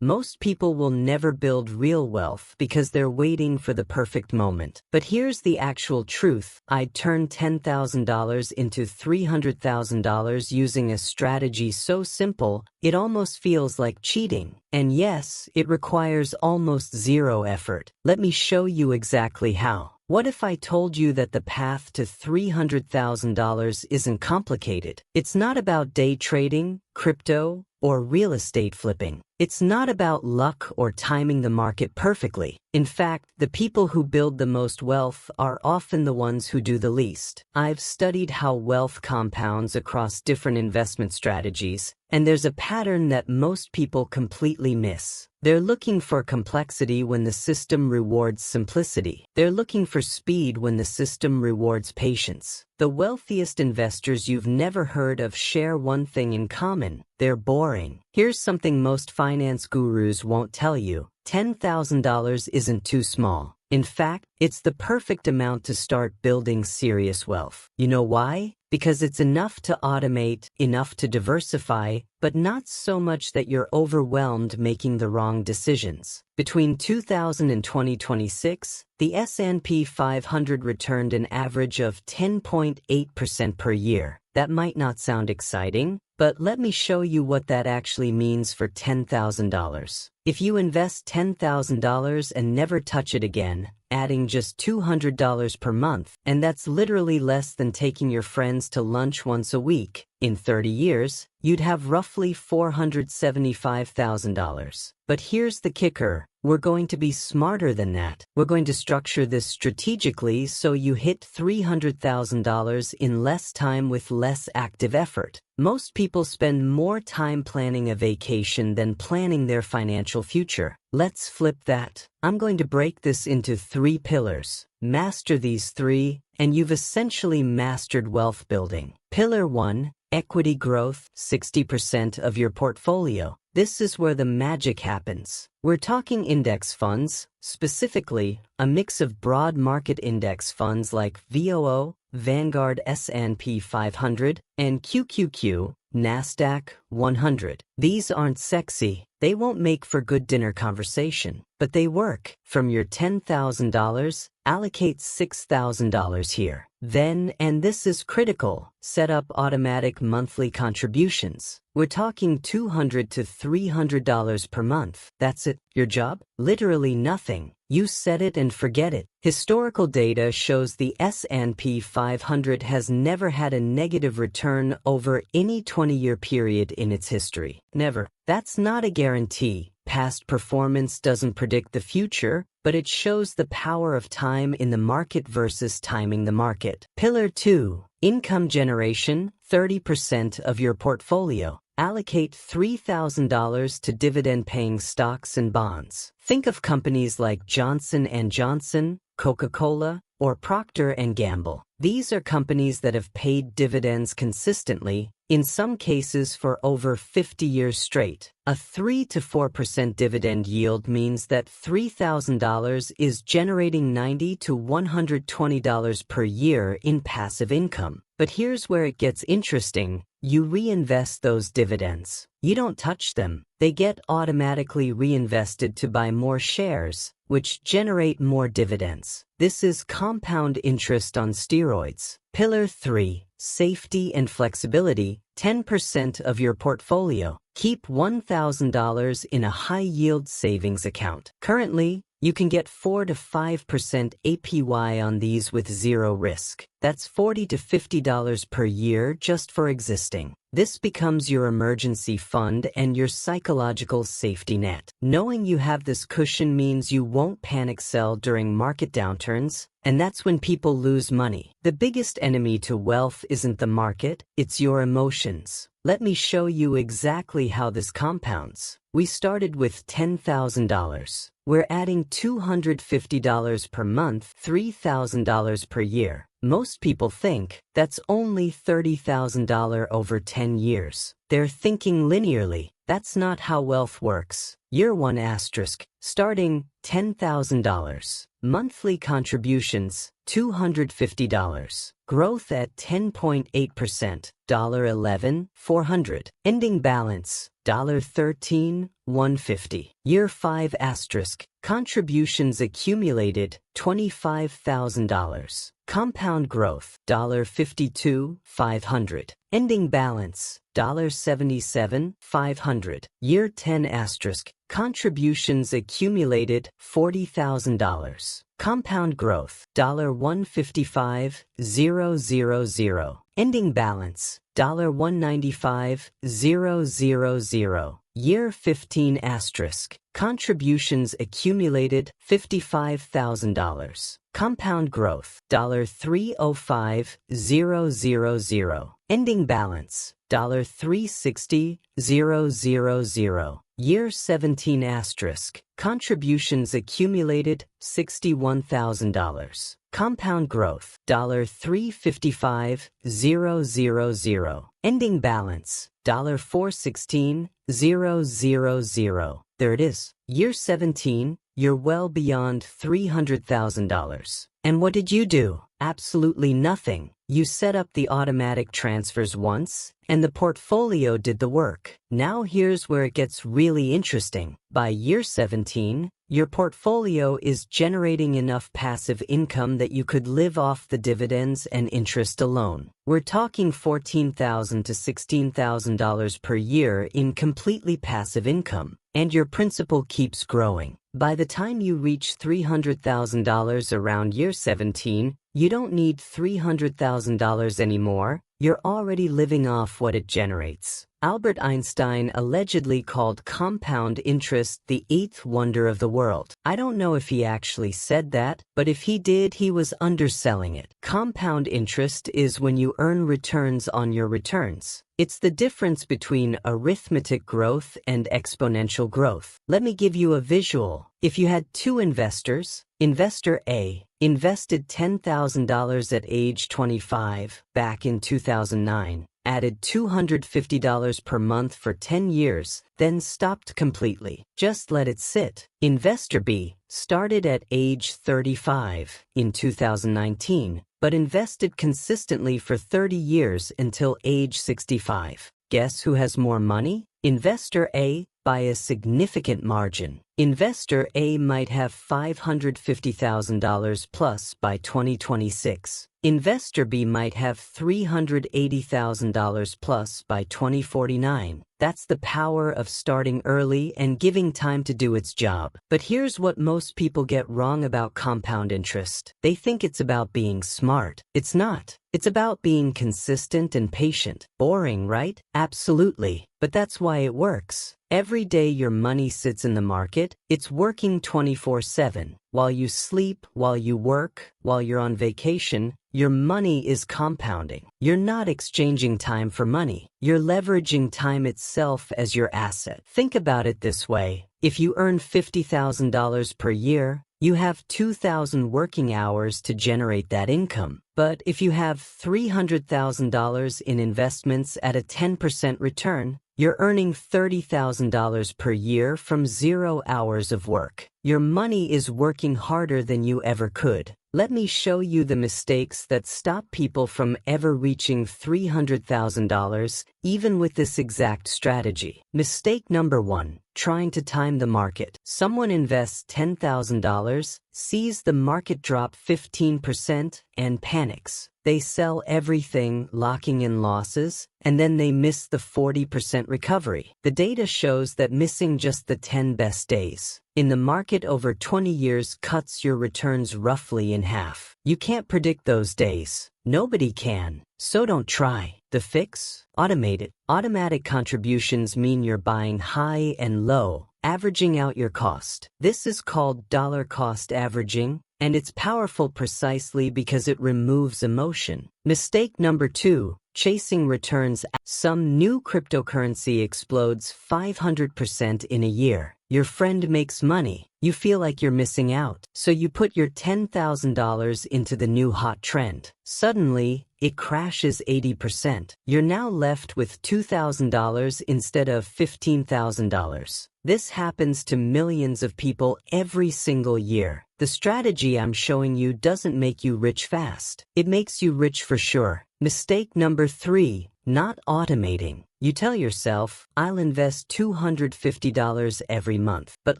Most people will never build real wealth because they're waiting for the perfect moment. But here's the actual truth. I'd turn $10,000 into $300,000 using a strategy so simple, it almost feels like cheating. And yes, it requires almost zero effort. Let me show you exactly how. What if I told you that the path to $300,000 isn't complicated? It's not about day trading, crypto, or real estate flipping. It's not about luck or timing the market perfectly. In fact, the people who build the most wealth are often the ones who do the least. I've studied how wealth compounds across different investment strategies, and there's a pattern that most people completely miss. They're looking for complexity when the system rewards simplicity. They're looking for speed when the system rewards patience. The wealthiest investors you've never heard of share one thing in common: they're boring. Here's something most finance gurus won't tell you. $10,000 isn't too small. In fact, it's the perfect amount to start building serious wealth. You know why? Because it's enough to automate, enough to diversify, but not so much that you're overwhelmed making the wrong decisions. Between 2000 and 2026, the S&P 500 returned an average of 10.8% per year. That might not sound exciting, but let me show you what that actually means for $10,000. If you invest $10,000 and never touch it again, adding just $200 per month, and that's literally less than taking your friends to lunch once a week, in 30 years, you'd have roughly $475,000. But here's the kicker. We're going to be smarter than that. We're going to structure this strategically so you hit $300,000 in less time with less active effort. Most people spend more time planning a vacation than planning their financial future. Let's flip that. I'm going to break this into 3 pillars. Master these 3, and you've essentially mastered wealth building. Pillar 1, equity growth, 60% of your portfolio. This is where the magic happens. We're talking index funds, specifically a mix of broad market index funds like VOO, Vanguard S&P 500, and QQQ, NASDAQ 100. These aren't sexy. They won't make for good dinner conversation, but they work. From your $10,000, allocate $6,000 here. Then, and this is critical, set up automatic monthly contributions. We're talking $200 to $300 per month. That's it. Your job? Literally nothing. You set it and forget it. Historical data shows the S&P 500 has never had a negative return over any 20-year period in its history. Never. That's not a guarantee. Past performance doesn't predict the future, but it shows the power of time in the market versus timing the market. Pillar 2, income generation, 30% of your portfolio. Allocate $3,000 to dividend-paying stocks and bonds. Think of companies like Johnson & Johnson, Coca-Cola, or Procter & Gamble. These are companies that have paid dividends consistently, in some cases for over 50 years straight. A 3 to 4% dividend yield means that $3,000 is generating $90 to $120 per year in passive income. But here's where it gets interesting. You reinvest those dividends. You don't touch them. They get automatically reinvested to buy more shares, which generate more dividends. This is compound interest on steroids. Pillar 3, safety and flexibility, 10% of your portfolio. Keep $1,000 in a high-yield savings account. Currently, you can get 4 to 5% APY on these with zero risk. That's $40 to $50 per year just for existing. This becomes your emergency fund and your psychological safety net. Knowing you have this cushion means you won't panic sell during market downturns, and that's when people lose money. The biggest enemy to wealth isn't the market, it's your emotions. Let me show you exactly how this compounds. We started with $10,000. We're adding $250 per month, $3,000 per year. Most people think that's only $30,000 over 10 years. They're thinking linearly. That's not how wealth works. Year 1 asterisk, starting $10,000. Monthly contributions, $250. Growth at 10.8%, $11, $400. Ending balance, $13, $150. Year 5 asterisk. Contributions accumulated, $25,000. Compound growth, $52, $500. Ending balance, $77, $500. Year 10 asterisk. Contributions accumulated, $40,000. Compound growth, $155, $000. Ending balance, $195, $000. Year 15 asterisk. Contributions accumulated, $55,000. Compound growth, $305, $000. Ending balance, $360, $000. Year 17 asterisk. Contributions accumulated, $61,000. Compound growth, $355, $000. Ending balance, $416, $000. There it is. Year 17, you're well beyond $300,000. And what did you do? Absolutely nothing. You set up the automatic transfers once, and the portfolio did the work. Now here's where it gets really interesting. By year 17, your portfolio is generating enough passive income that you could live off the dividends and interest alone. We're talking $14,000 to $16,000 per year in completely passive income, and your principal keeps growing. By the time you reach $300,000 around year 17, you don't need $300,000 anymore. You're already living off what it generates. Albert Einstein allegedly called compound interest the eighth wonder of the world. I don't know if he actually said that, but if he did, he was underselling it. Compound interest is when you earn returns on your returns. It's the difference between arithmetic growth and exponential growth. Let me give you a visual. If you had two investors, Investor A invested $10,000 at age 25 back in 2009, added $250 per month for 10 years, then stopped completely. Just let it sit. Investor B started at age 35 in 2019, but invested consistently for 30 years until age 65. Guess who has more money? Investor A, by a significant margin. Investor A might have $550,000 plus by 2026. Investor B might have $380,000 plus by 2049. That's the power of starting early and giving time to do its job. But here's what most people get wrong about compound interest. They think it's about being smart. It's not. It's about being consistent and patient. Boring, right? Absolutely. But that's why it works. Every day your money sits in the market, it's working 24/7. While you sleep, while you work, while you're on vacation, your money is compounding. You're not exchanging time for money. You're leveraging time itself as your asset. Think about it this way. If you earn $50,000 per year, you have 2,000 working hours to generate that income. But if you have $300,000 in investments at a 10% return, you're earning $30,000 per year from 0 hours of work. Your money is working harder than you ever could. Let me show you the mistakes that stop people from ever reaching $300,000, even with this exact strategy. Mistake number 1, trying to time the market. Someone invests $10,000, sees the market drop 15%, and panics. They sell everything, locking in losses, and then they miss the 40% recovery. The data shows that missing just the 10 best days in the market over 20 years cuts your returns roughly in half. You can't predict those days. Nobody can. So don't try. The fix? Automate it. Automatic contributions mean you're buying high and low, averaging out your cost. This is called dollar cost averaging, and it's powerful precisely because it removes emotion. Mistake number 2, chasing returns. Some new cryptocurrency explodes 500% in a year. Your friend makes money. You feel like you're missing out. So you put your $10,000 into the new hot trend. Suddenly, it crashes 80%. You're now left with $2,000 instead of $15,000. This happens to millions of people every single year. The strategy I'm showing you doesn't make you rich fast. It makes you rich for sure. Mistake number 3, not automating. You tell yourself, I'll invest $250 every month. But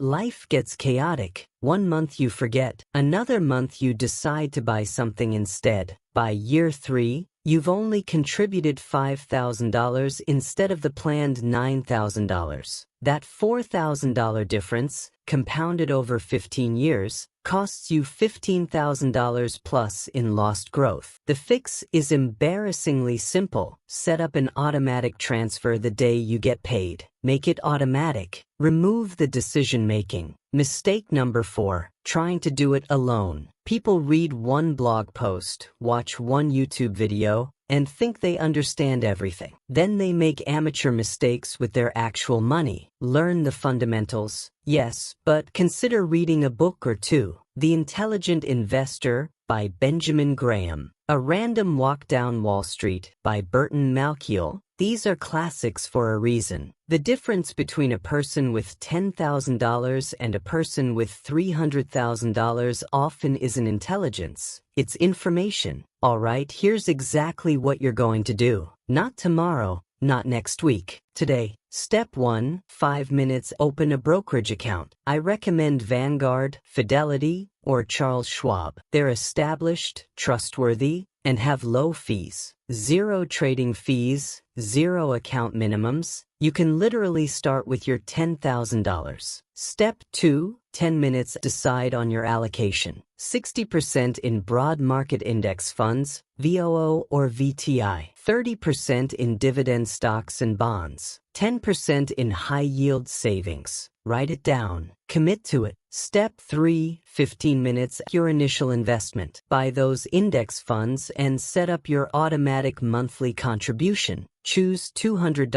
life gets chaotic. One month you forget. Another month you decide to buy something instead. By year 3, you've only contributed $5,000 instead of the planned $9,000. That $4,000 difference, compounded over 15 years, costs you $15,000 plus in lost growth. The fix is embarrassingly simple. Set up an automatic transfer the day you get paid. Make it automatic. Remove the decision making. Mistake number 4, trying to do it alone. People read one blog post, watch one YouTube video, and think they understand everything. Then they make amateur mistakes with their actual money. Learn the fundamentals, yes, but consider reading a book or two. The Intelligent Investor by Benjamin Graham. A Random Walk Down Wall Street by Burton Malkiel. These are classics for a reason. The difference between a person with $10,000 and a person with $300,000 often isn't intelligence. It's information. All right, here's exactly what you're going to do. Not tomorrow, not next week. Today. Step 1, 5 minutes, open a brokerage account. I recommend Vanguard, Fidelity, or Charles Schwab. They're established, trustworthy, and have low fees. 0 trading fees, 0 account minimums. You can literally start with your $10,000. Step 2, 10 minutes, decide on your allocation. 60% in broad market index funds, VOO or VTI. 30% in dividend stocks and bonds. 10% in high-yield savings. Write it down. Commit to it. Step 3, 15 minutes, your initial investment. Buy those index funds and set up your automatic monthly contribution. Choose $200,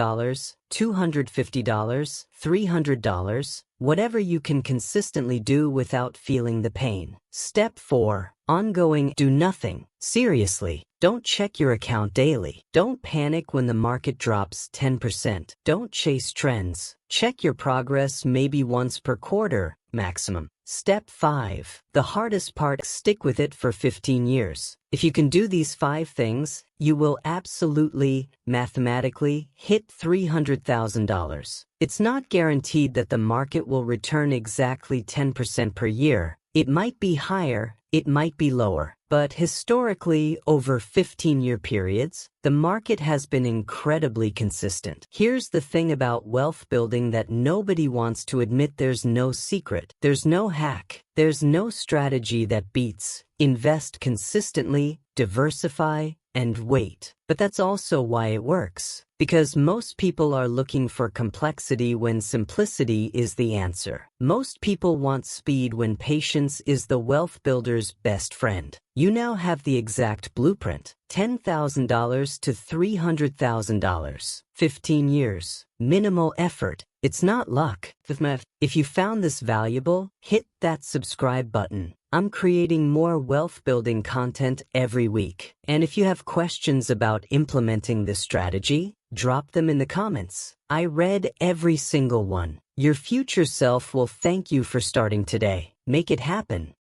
$250, $300, whatever you can consistently do without feeling the pain. Step 4, ongoing, do nothing. Seriously, don't check your account daily. Don't panic when the market drops 10%. Don't chase trends. Check your progress maybe once per quarter, maximum. Step 5, the hardest part, stick with it for 15 years. If you can do these 5 things, you will absolutely, mathematically, hit $300,000. It's not guaranteed that the market will return exactly 10% per year. It might be higher, it might be lower. But historically, over 15-year periods, the market has been incredibly consistent. Here's the thing about wealth building that nobody wants to admit: there's no secret. There's no hack. There's no strategy that beats. Invest consistently, diversify, and wait. But that's also why it works. Because most people are looking for complexity when simplicity is the answer. Most people want speed when patience is the wealth builder's best friend. You now have the exact blueprint. $10,000 to $300,000. 15 years. Minimal effort. It's not luck. If you found this valuable, hit that subscribe button. I'm creating more wealth building content every week. And if you have questions about implementing this strategy, drop them in the comments. I read every single one. Your future self will thank you for starting today. Make it happen.